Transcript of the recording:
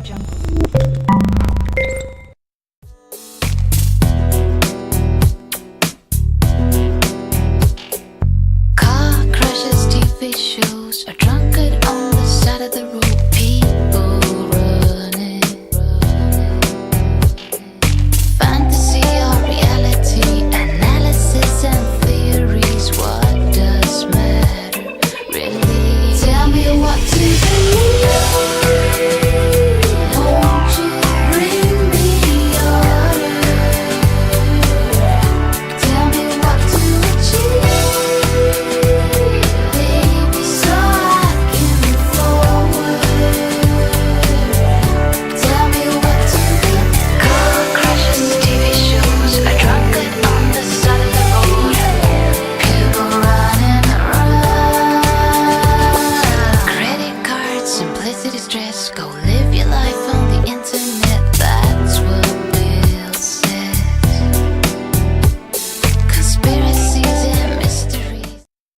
Car crashes, TV shows, a drunkard on the side of the road. People running. Fantasy or reality, analysis and theories. What does matter, really? Tell me what to believe. Won't you bring me order? Tell me what to achieve, baby, so I can move forward. Tell me what to be. Car crashes, TV shows, a drunkard on the side of the road. People running around. Credit cards, simplicity, stress. Go live your life